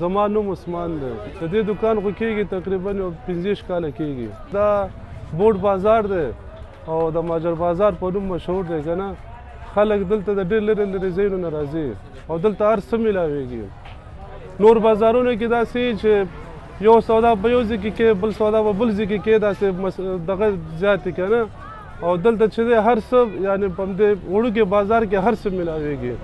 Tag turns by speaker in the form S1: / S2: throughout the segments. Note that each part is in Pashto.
S1: زما نوم عثمان دی. د دې دکان خو کېږي تقریبا 15 کاله کېږي. دا بوډ بازار دی او د ماجر بازار په نوم مشهور دی که نه. خلک دلته د ډېر لرې لرې ځایونو نه راځي او دلته هر څه میلاویږي. نور بازارونو کې داسې چې یو سودا په یو ځای کې کې بل سودا په بل ځای کې کې داسې دغه زیات دی که نه. او دلته چې دی هر څه یعنې په همدې وړوکې بازار کې هر څه میلاویږي.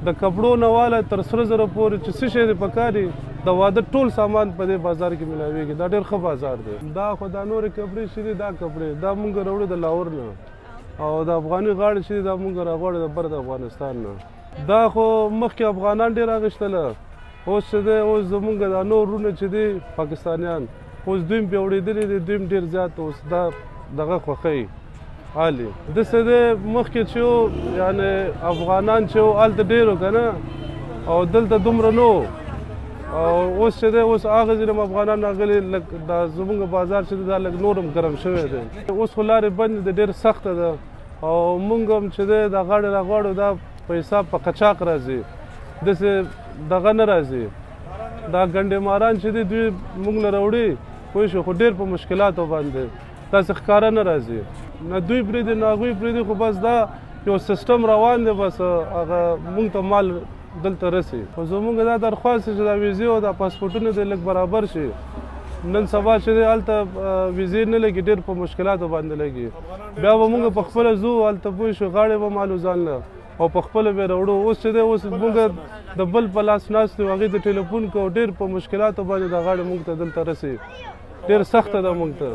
S1: د کپړو نه واله تر سره زره پورې چې څه شی دی پکار وي د واده ټول سامان په دې بازار کې میلاویږي. دا ډېر ښه بازار دی. دا خو دا نورې کپړې چې دي دا کپړې دا مونږ راوړو د لاهور نه او د افغاني غاړې چې دي دا مونږ راغواړو د بر د افغانستان نه. دا خو مخکې افغانان ډېر اخیستله اوس چې دی اوس زمونږ دا نور وروڼه چې دي پاکستانیان اوس دوی هم پیاوړېدلي دي دوی هم ډېر زیات اوس دا دغه خوښوي حالي. داسې دی مخکې چې و یعنې افغانان چې و هلته ډېر و که نه او دلته دومره نه و او اوس چې دی اوس هغه ځینې هم افغانان راغلي لږ دا زمونږ بازار چې دی دا لږ نور هم ګرم شوی دی. اوس خو لارې بندې دی ډېر سخته ده او مونږ هم چې دی دا غاړې راغواړو دا پیسه په قچاق راځي داسې دغه نه راځي. دا ګنډې ماران چې دي دوی مونږ نه راوړي پوه شو خو ډېر په مشکلاتو باندې داسې ښکاره نه راځي. نه دوی پرېږدي نه هغوی پرېږدي خو بس دا یو سیسټم روان دی بس هغه مونږ ته مال دلته رسي. خو زمونږ دا درخواست چې دا ویزې او دا پاسپورټونه دې لږ برابر شي. نن سبا چې دی هلته ویزې نه لګي ډېر په مشکلاتو باندې لګي. بیا به مونږ په خپله ځو هلته پوه شو غاړې به مالو ځان له او په خپله به یې راوړو. اوس چې دی اوس مونږ د بل په لاس ناست یو هغې ته ټلیفون کوو ډېر په مشکلاتو باندې دا غاړې مونږ ته دلته رسي. ډېر سخته ده مونږ ته.